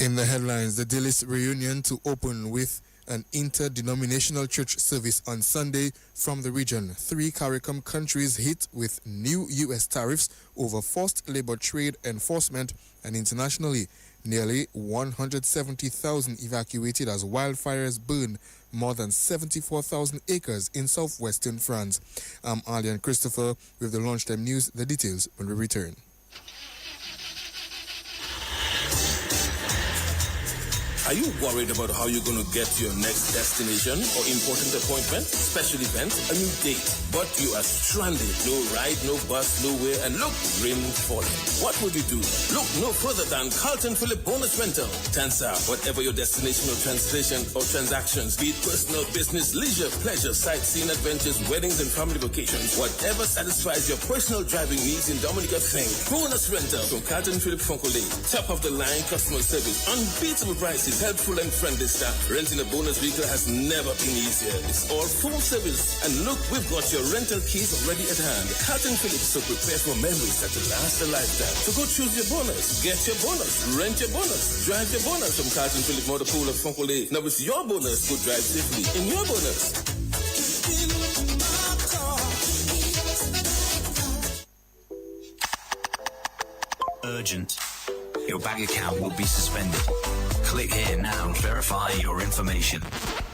In the headlines, the Dillis reunion to open with an interdenominational church service on Sunday from the region. 3 CARICOM countries hit with new U.S. tariffs over forced labor trade enforcement, and internationally, nearly 170,000 evacuated as wildfires burn more than 74,000 acres in southwestern France. I'm Arlian Christopher with the Lunchtime News. The details when we return. Are you worried about how you're going to get to your next destination or important appointment, special event, a new date, but you are stranded? No ride, no bus, nowhere, and look, rain falling. What would you do? Look no further than Carlton Phillip Bonus Rental. Tansa, whatever your destination or translation or transactions, be it personal, business, leisure, pleasure, sightseeing, adventures, weddings, and family vacations, whatever satisfies your personal driving needs in Dominica, think Bonus Rental from Carlton Phillip Fonkole. Top of the line customer service, unbeatable prices, helpful and friendly staff. Renting a bonus vehicle has never been easier. It's all full service. And look, we've got your rental keys already at hand. Carlton Phillips, so prepare for memories that will last a lifetime. So go choose your bonus, get your bonus, rent your bonus, drive your bonus from Carlton Phillips Motor Pool of Fonkole. Now it's your bonus. Go drive safely in your bonus. Urgent. Your bank account will be suspended. Click here now to verify your information.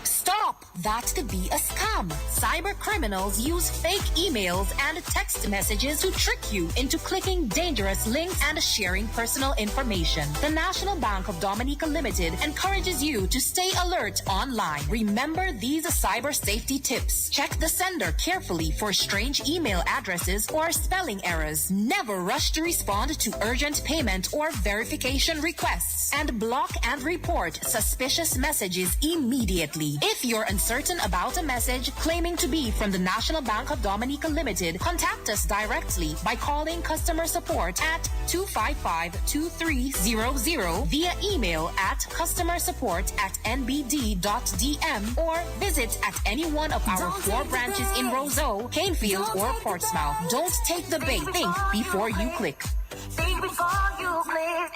Stop! That could be a scam. Cyber criminals use fake emails and text messages to trick you into clicking dangerous links and sharing personal information. The National Bank of Dominica Limited encourages you to stay alert online. Remember these cyber safety tips. Check the sender carefully for strange email addresses or spelling errors. Never rush to respond to urgent payment or verification requests. And block and report suspicious messages immediately. If you're uncertain about a message claiming to be from the National Bank of Dominica Limited, contact us directly by calling customer support at 255-2300 via email at customersupport@nbd.dm or visit at any one of our 4 branches in Roseau, Canefield, or Portsmouth. Don't take the bait. Think before you click. Think before you click.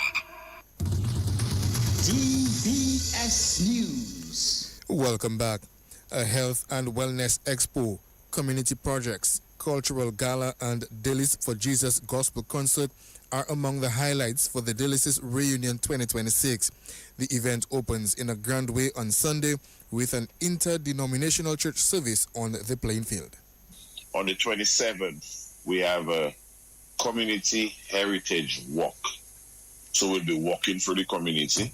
DBS News. Welcome back. A Health and Wellness Expo, community projects, cultural gala, and Dillis for Jesus Gospel Concert are among the highlights for the Dillis Reunion 2026. The event opens in a grand way on Sunday with an interdenominational church service on the playing field. On the 27th, we have a community heritage walk. So we'll be walking through the community.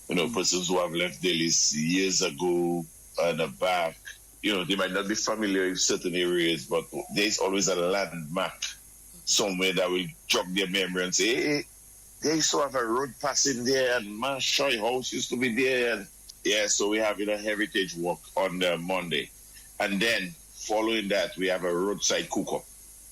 You know, persons who have left Dillis years ago and back, you know, they might not be familiar with certain areas, but there's always a landmark somewhere that will jog their memory and say, hey, they used to have a road passing there, and my Shoy house used to be there. And yeah, so we have a heritage walk on Monday. And then following that, we have a roadside cook-up.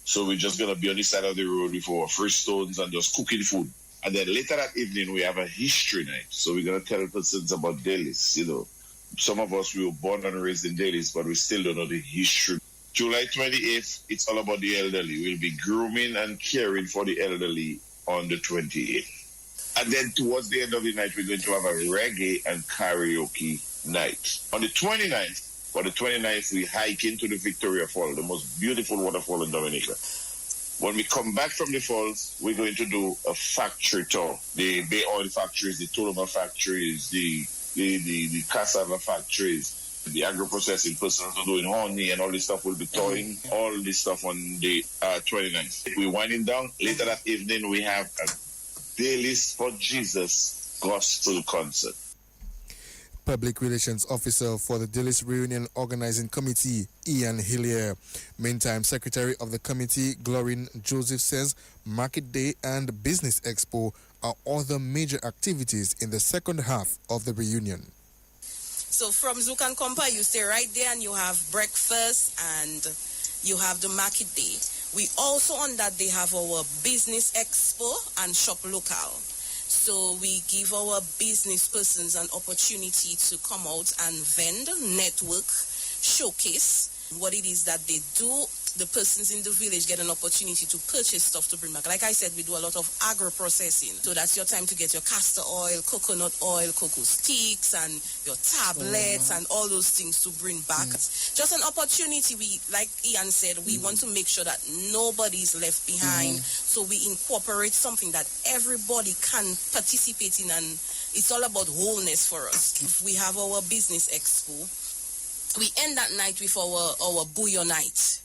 So we're just going to be on the side of the road with our fresh stones and just cooking food. And then later that evening, we have a history night. So we're going to tell persons about Dillis. You know, some of us, we were born and raised in Dillis, but we still don't know the history. July 28th, it's all about the elderly. We'll be grooming and caring for the elderly on the 28th. And then towards the end of the night, we're going to have a reggae and karaoke night. On the 29th, we hike into the Victoria Fall, the most beautiful waterfall in Dominica. When we come back from the falls, we're going to do a factory tour. The Bay Oil factories, the Toloma factories, the cassava factories, the agro-processing persons who are doing honey and all this stuff will be touring all this stuff on the 29th. We're winding down. Later that evening, we have a Dillis for Jesus Gospel Concert. Public Relations Officer for the Dillis Reunion Organizing Committee, Ian Hillier. Meantime, Secretary of the Committee, Glorin Joseph, says Market Day and Business Expo are other major activities in the second half of the reunion. So from Zouk and Compa, you stay right there and you have breakfast and you have the Market Day. We also on that day have our Business Expo and Shop Local. So we give our business persons an opportunity to come out and vend, network, showcase what it is that they do the persons in the village get an opportunity to purchase stuff to bring back. Like I said, we do a lot of agro-processing. So that's your time to get your castor oil, coconut oil, cocoa sticks, and your tablets and all those things to bring back. Just an opportunity. We, like Ian said, we want to make sure that nobody's left behind. So we incorporate something that everybody can participate in, and it's all about wholeness for us. We have our business expo. We end that night with our bouillon night,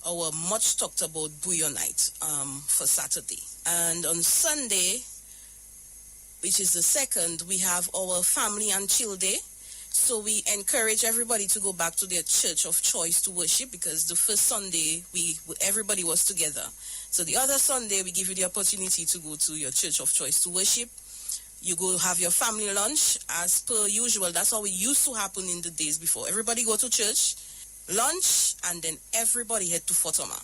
our much talked about bouillon night for Saturday. And on Sunday, which is the 2nd, we have our family and chill day. So we encourage everybody to go back to their church of choice to worship, because the first Sunday everybody was together. So the other Sunday we give you the opportunity to go to your church of choice to worship. You go have your family lunch as per usual. That's how it used to happen in the days before. Everybody go to church, lunch, and then everybody head to Fotoma.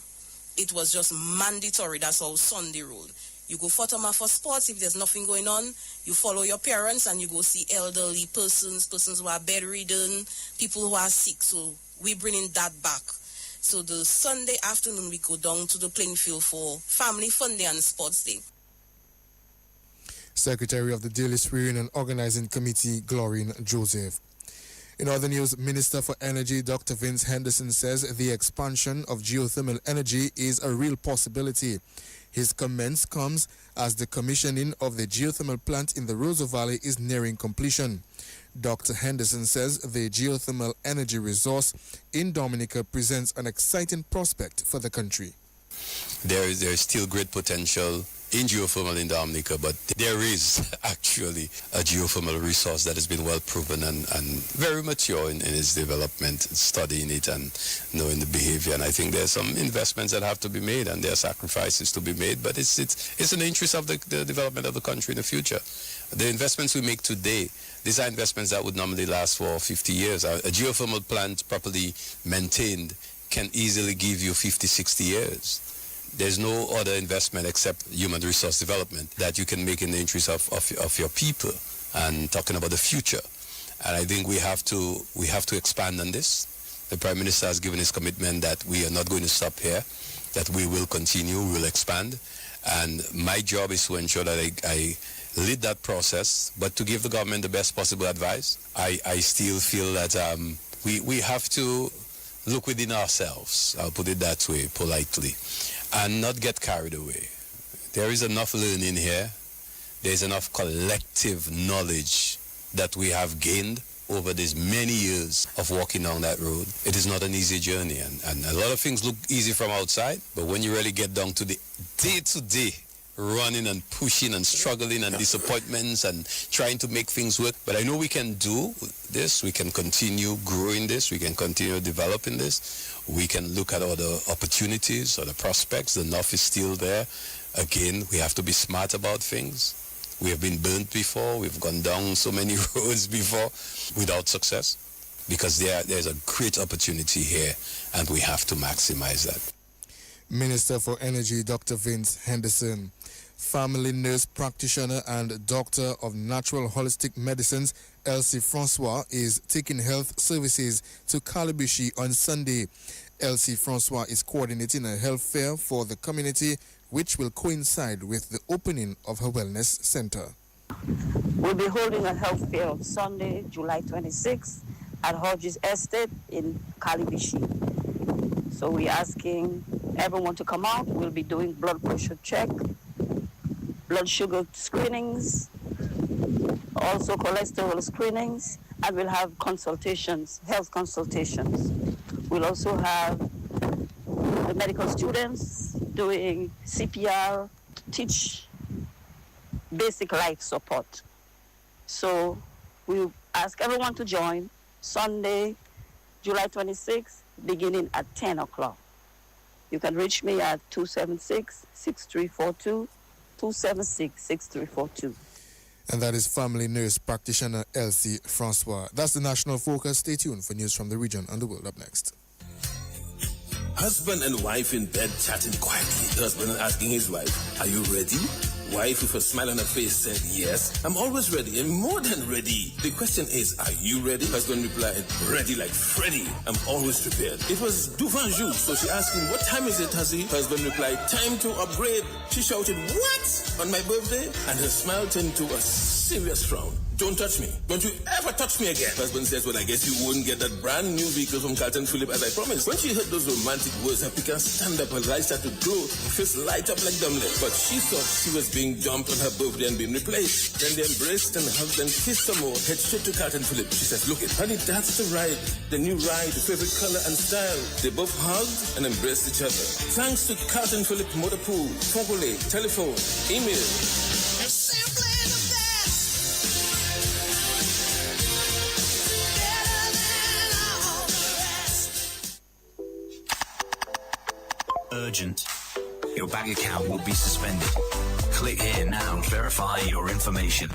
It was just mandatory. That's how Sunday rolled. You go Fotoma for sports. If there's nothing going on, you follow your parents and you go see elderly persons who are bedridden, people who are sick. So we bringing that back. So the Sunday afternoon, we go down to the playing field for family fun day and sports day. Secretary of the Dillis Reunion Organizing Committee, Glorine Joseph. In other news, Minister for Energy, Dr. Vince Henderson, says the expansion of geothermal energy is a real possibility. His comments comes as the commissioning of the geothermal plant in the Roseau Valley is nearing completion. Dr. Henderson says the geothermal energy resource in Dominica presents an exciting prospect for the country. There is still great potential in geothermal in Dominica, but there is actually a geothermal resource that has been well proven and very mature in its development, studying it and knowing the behavior. And I think there's some investments that have to be made and there are sacrifices to be made, but it's in the interest of the development of the country in the future. The investments we make today, these are investments that would normally last for 50 years. A geothermal plant properly maintained can easily give you 50, 60 years. There's no other investment except human resource development that you can make in the interest of your people and talking about the future. And I think we have to expand on this. The Prime Minister has given his commitment that we are not going to stop here, that we will continue, we will expand. And my job is to ensure that I lead that process, but to give the government the best possible advice. I still feel that we have to look within ourselves, I'll put it that way, politely, and not get carried away. There is enough learning here. There's enough collective knowledge that we have gained over these many years of walking down that road. It is not an easy journey, and a lot of things look easy from outside, but when you really get down to the day-to-day running and pushing and struggling and disappointments and trying to make things work. But I know we can do this. We can continue growing this. We can continue developing this. We can look at other opportunities, other prospects. The north is still there. Again, we have to be smart about things. We have been burnt before. We've gone down so many roads before without success, because there's a great opportunity here and we have to maximize that. Minister for Energy, Dr. Vince Henderson. Family nurse practitioner and doctor of natural holistic medicines, Elsie Francois, is taking health services to Calibishi on Sunday. Elsie Francois is coordinating a health fair for the community, which will coincide with the opening of her wellness center. We'll be holding a health fair on Sunday, July 26th at Hodges Estate in Calibishi. So we're asking everyone to come out. We'll be doing blood pressure check, blood sugar screenings, also cholesterol screenings, and we'll have consultations, health consultations. We'll also have the medical students doing CPR, teach basic life support. So we ask everyone to join Sunday, July 26th, beginning at 10 o'clock. You can reach me at 276-6342, 276-6342. And that is family nurse practitioner Elsie Francois. That's the national focus. Stay tuned for news from the region and the world. Up next. Husband and wife in bed chatting quietly. The husband asking his wife, "Are you ready?" wife with a smile on her face said, yes, I'm always ready and more than ready. The question is, are you ready? Husband replied, ready like Freddy. I'm always prepared. It was devant jour, so she asked him, what time is it, Huzzy? Husband replied, time to upgrade. She shouted, what? On my birthday? And her smile turned to a serious frown. Don't touch me. Don't you ever touch me again. Husband says, well, I guess you wouldn't get that brand new vehicle from Carlton Phillip as I promised. When she heard those romantic words, her picker stand up, her eyes started to glow, her face light up like dumplings. But she thought she was being dumped on her birthday and being replaced. Then they embraced and hugged and kissed some more. Head straight to Carlton Phillip. She says, look it, honey, that's the ride. The new ride, the favorite color and style. They both hugged and embraced each other. Thanks to Carlton Phillip Motor Pool, Fogole, telephone, email. Urgent. Your bank account will be suspended. Click here now to verify your information.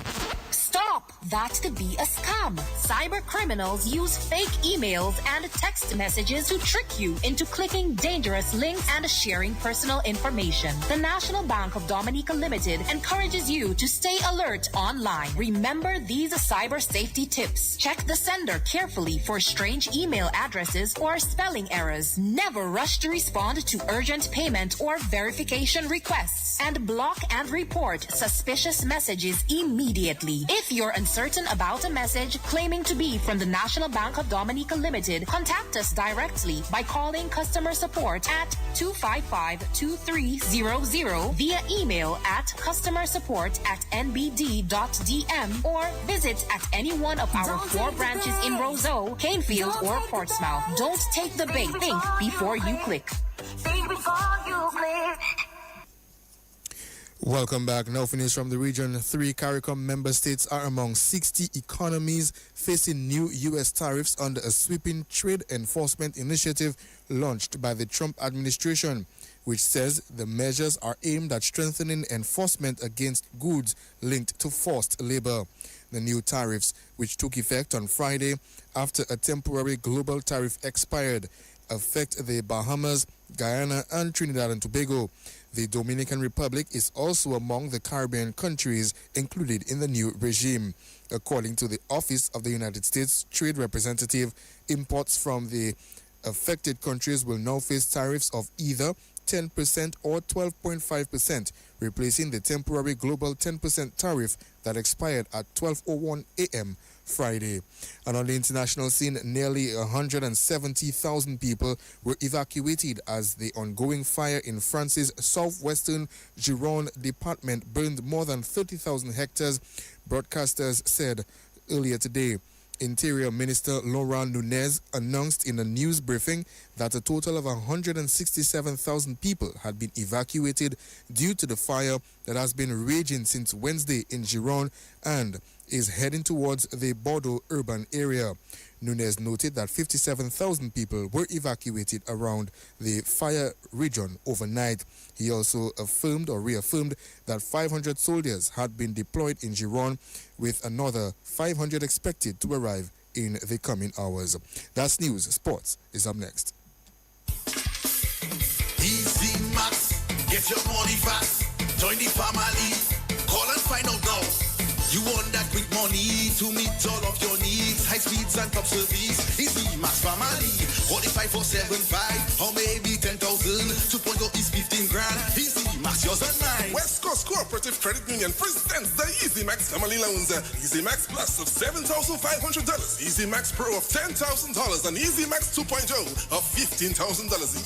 Stop! That could be a scam. Cyber criminals use fake emails and text messages to trick you into clicking dangerous links and sharing personal information. The National Bank of Dominica Limited encourages you to stay alert online. Remember these cyber safety tips. Check the sender carefully for strange email addresses or spelling errors. Never rush to respond to urgent payment or verification requests. And block and report suspicious messages immediately. If you're uncertain about a message claiming to be from the National Bank of Dominica Limited, contact us directly by calling customer support at 255-2300 via email at customersupport@nbd.dm or visit at any one of our 4 branches in Roseau, Canefield, or Portsmouth. Don't take the bait. Think before you click. Think before you click. Welcome back. Now for news from the region. 3 CARICOM member states are among 60 economies facing new U.S. tariffs under a sweeping trade enforcement initiative launched by the Trump administration, which says the measures are aimed at strengthening enforcement against goods linked to forced labor. The new tariffs, which took effect on Friday after a temporary global tariff expired, affect the Bahamas, Guyana, and Trinidad and Tobago. The Dominican Republic is also among the Caribbean countries included in the new regime. According to the Office of the United States Trade Representative, imports from the affected countries will now face tariffs of either 10% or 12.5%, replacing the temporary global 10% tariff that expired at 12:01 a.m. Friday. And on the international scene, nearly 170,000 people were evacuated as the ongoing fire in France's southwestern Gironde department burned more than 30,000 hectares, broadcasters said earlier today. Interior Minister Laurent Nunez announced in a news briefing that a total of 167,000 people had been evacuated due to the fire that has been raging since Wednesday in Gironde and is heading towards the Bordeaux urban area. Nunez noted that 57,000 people were evacuated around the fire region overnight. He also affirmed or reaffirmed that 500 soldiers had been deployed in Gironde, with another 500 expected to arrive in the coming hours. That's news. Sports is up next. Easy Max, get your money fast. Join the family. Call and find out now. You want that quick money to meet all of your needs. High speeds and top service. Easy Max Family. 45,475 or maybe 10,000. 2.0 is 15 grand. Easy Max, yours and mine. West Coast Cooperative Credit Union presents the Easy Max Family Loans. Easy Max Plus of $7,500. Easy Max Pro of $10,000 and Easy Max 2.0 of $15,000.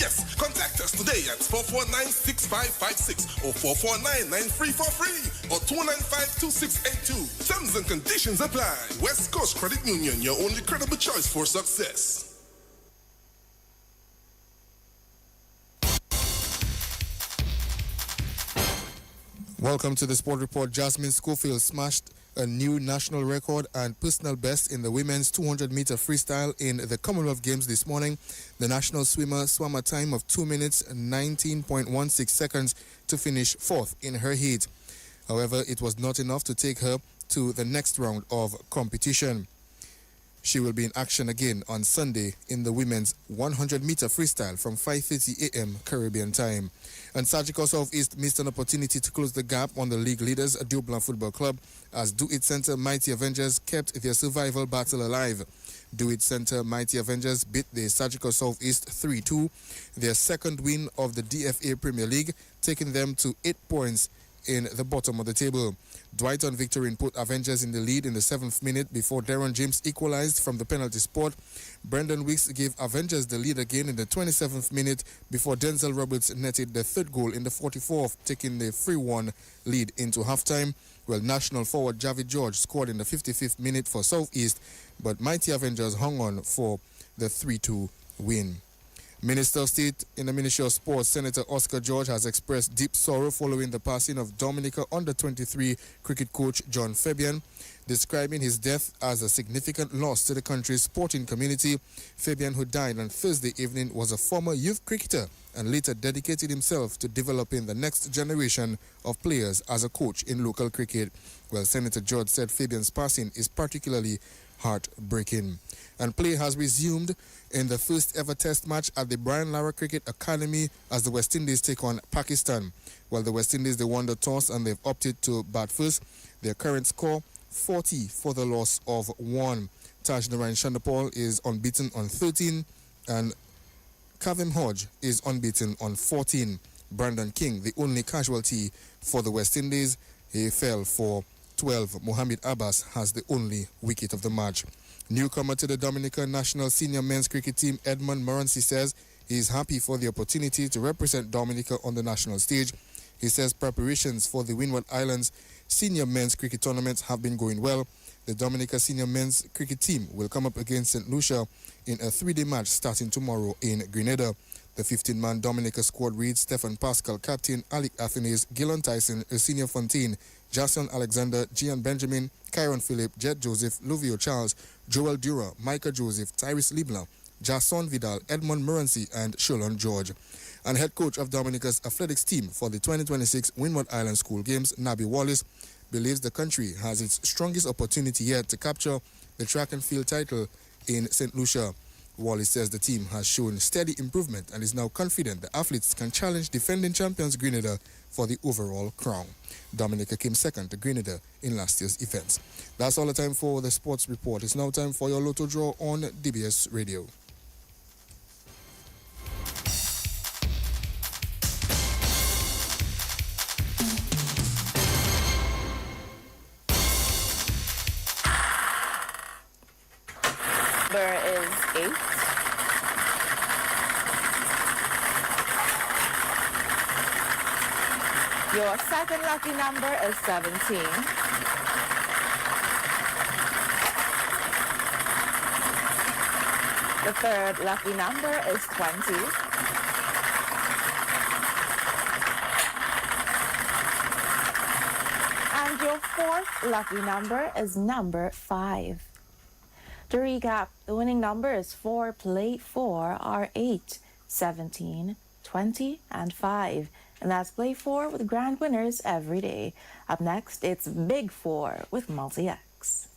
Yes, contact us today at 449-6556 or 449-9343 or 295-2682. Terms and conditions apply. West Coast Credit Union, your only credible choice for success. Welcome to the Sport Report. Jasmine Schofield smashed a new national record and personal best in the women's 200-meter freestyle in the Commonwealth Games this morning. The national swimmer swam a time of 2 minutes and 19.16 seconds to finish 4th in her heat. However, it was not enough to take her to the next round of competition. She will be in action again on Sunday in the women's 100-meter freestyle from 5:30 a.m. Caribbean time. And Surgical Southeast missed an opportunity to close the gap on the league leaders, Dublin Football Club, as Do It Centre Mighty Avengers kept their survival battle alive. Do It Centre Mighty Avengers beat the Surgical Southeast 3-2, their second win of the DFA Premier League, taking them to 8 points in the bottom of the table. Dwighton Victorine put Avengers in the lead in the 7th minute before Darren James equalized from the penalty spot. Brendan Weeks gave Avengers the lead again in the 27th minute before Denzel Roberts netted the third goal in the 44th, taking the 3-1 lead into halftime. Well, national forward Javid George scored in the 55th minute for Southeast, but Mighty Avengers hung on for the 3-2 win. Minister of State in the Ministry of Sports, Senator Oscar George, has expressed deep sorrow following the passing of Dominica under-23 cricket coach John Fabian. Describing his death as a significant loss to the country's sporting community, Fabian, who died on Thursday evening, was a former youth cricketer and later dedicated himself to developing the next generation of players as a coach in local cricket. Well, Senator George said Fabian's passing is particularly heartbreaking. And play has resumed in the first ever test match at the Brian Lara Cricket Academy as the West Indies take on Pakistan. Well, the West Indies, they won the toss and they've opted to bat first. Their current score, 40 for the loss of 1. Taj Narayan Chandapal is unbeaten on 13 and Kavem Hodge is unbeaten on 14. Brandon King, the only casualty for the West Indies, he fell for 12. Mohamed Abbas has the only wicket of the match. Newcomer to the Dominican national senior men's cricket team, Edmund Morency, says he is happy for the opportunity to represent Dominica on the national stage. He says preparations for the Windward Islands senior men's cricket tournament have been going well. The Dominica senior men's cricket team will come up against St. Lucia in a 3-day match starting tomorrow in Grenada. The 15-man Dominica squad reads Stefan Pascal, captain, Alec Athenes, Gillan Tyson, Arsenio Fontaine, Jason Alexander, Gian Benjamin, Kyron Phillip, Jet Joseph, Luvio Charles, Joel Dura, Micah Joseph, Tyrese Libla, Jason Vidal, Edmond Morency, and Sholon George. And head coach of Dominica's athletics team for the 2026 Windward Island School Games, Nabi Wallace, believes the country has its strongest opportunity yet to capture the track and field title in St. Lucia. Wallace says the team has shown steady improvement and is now confident the athletes can challenge defending champions Grenada for the overall crown. Dominica came second to Grenada in last year's events. That's all the time for the sports report. It's now time for your Lotto draw on DBS Radio. Number is 8. Your second lucky number is 17. The third lucky number is 20. And your fourth lucky number is number 5. To recap, the winning numbers for Play 4 are 8, 17, 20, and 5. And that's Play 4 with grand winners every day. Up next, it's Big 4 with Multi-X.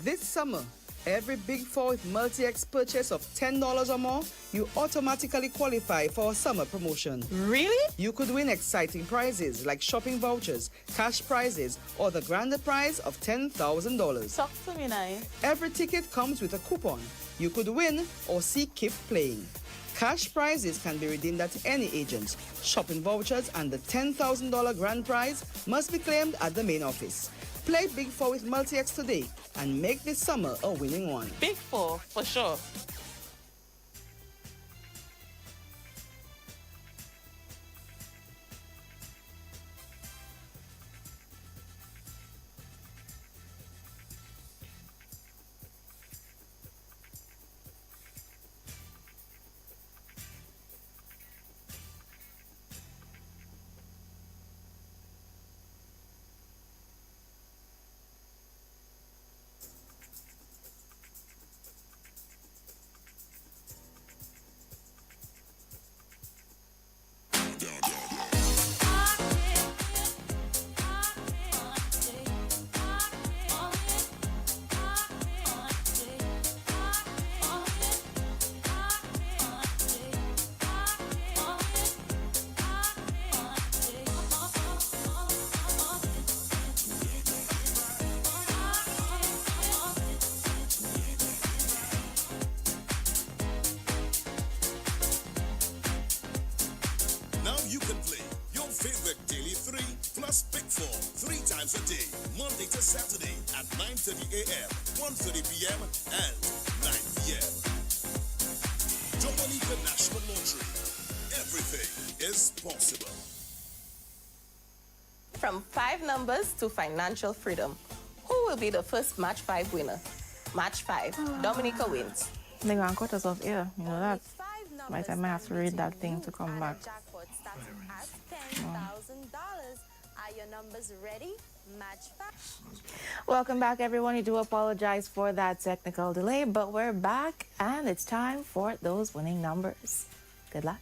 This summer, every Big 4 with Multi-X purchase of $10 or more, you automatically qualify for a summer promotion. Really? You could win exciting prizes like shopping vouchers, cash prizes, or the grander prize of $10,000. Talk to me now. Every ticket comes with a coupon. You could win or see keep playing. Cash prizes can be redeemed at any agent. Shopping vouchers and the $10,000 grand prize must be claimed at the main office. Play Big 4 with Multi-X today and make this summer a winning one. Big 4, for sure. plus Pick 4 3 times a day, Monday to Saturday at 9:30 a.m., 1:30 p.m. and 9 p.m. Dominica National Lottery. Everything is possible. From 5 numbers to financial freedom. Who will be the first Match 5 winner? Match 5, Dominica wins. They're going to cut us off here. You know that? By the time I have to read that thing to come back. $10,000. Are your numbers ready? Match 5. Welcome back, everyone. I do apologize for that technical delay, but we're back, and it's time for those winning numbers. Good luck.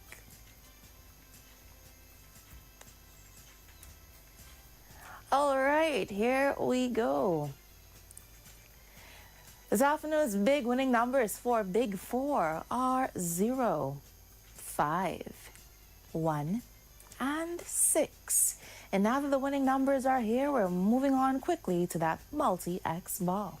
All right, here we go. This afternoon's big winning numbers for Big 4 are 0, 5, 1, and 6. And now that the winning numbers are here, we're moving on quickly to that multi-X ball.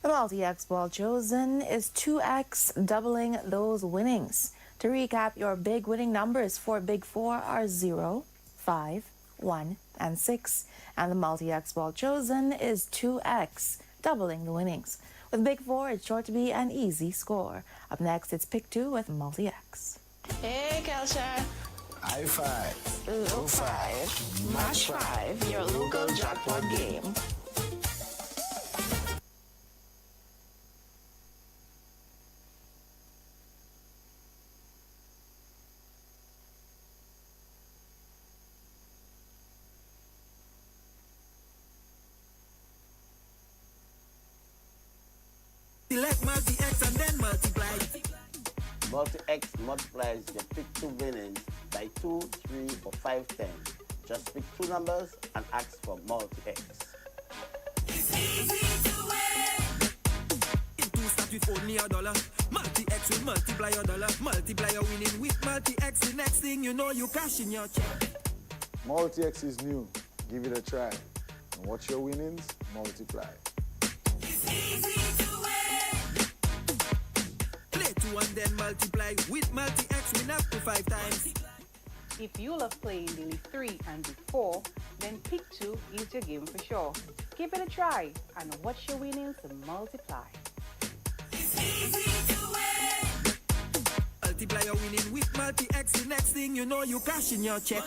The multi-X ball chosen is 2X, doubling those winnings. To recap, your big winning numbers for Big 4 are 0, 5, 1, and 6. And the multi-X ball chosen is 2X, doubling the winnings. With Big 4, it's sure to be an easy score. Up next, it's Pick 2 with multi-X. Hey, Kelsha. High five. Low 5. Match 5, your local jackpot game. Select multi-X and then multiply. Multi-X multiplies your Pick 2 winnings by 2, 3, or 5 times. Just pick 2 numbers and ask for multi-X. It's easy to win. In 2 start with only $1. Multi-X will multiply your dollar. Multiply your winning with multi-X. The next thing you know, you cash in your check. Multi-X is new. Give it a try. And watch your winnings multiply. It's easy to win. Play 2 and then multiply with multi-X. Win up to 5 times. If you love playing Dillis 3 and Big 4, then Pick 2 is your game for sure. Give it a try and watch your winnings multiply. It's easy to win. Multiply your winning with multi-X. The next thing you know, you cash in your check.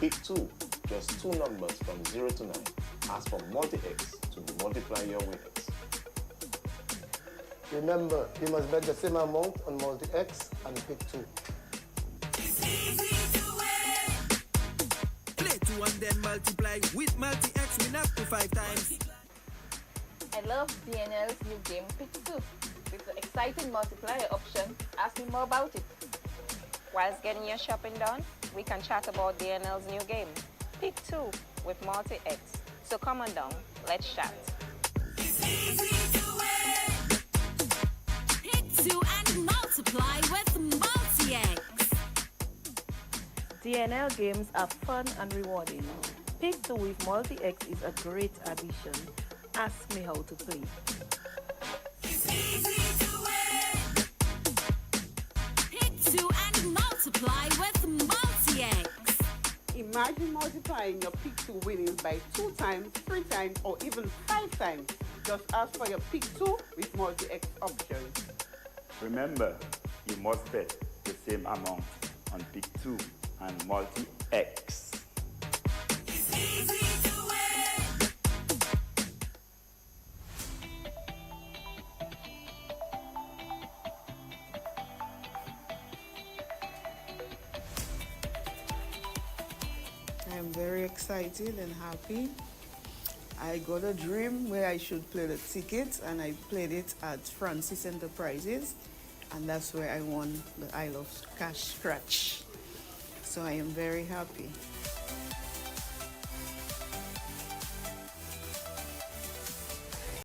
Pick 2, just 2 numbers from 0 to 9. Ask for multi-X to multiply your winnings. Remember, you must bet the same amount on multi-X and Pick 2. It's easy to win. Play 2 and then multiply with multi-X. Win up to 5 times. I love DNL's new game Pick 2. With the exciting multiplier option, ask me more about it. Whilst getting your shopping done, we can chat about DNL's new game, Pick 2 with multi-X. So come on down, let's chat. It's easy to win. Pick 2 and multiply with multi-X. DNL games are fun and rewarding. Pick 2 with multi-X is a great addition. Ask me how to play. It's easy to win. Pick 2 and multiply with multi-X. Imagine multiplying your Pick 2 winnings by 2 times, 3 times, or even 5 times. Just ask for your Pick 2 with multi-X options. Remember, you must bet the same amount on Pick 2 and multi-X. It's easy to win. I'm very excited and happy. I got a dream where I should play the ticket, and I played it at Francis Enterprises, and that's where I won the I Love Cash Scratch. So I am very happy.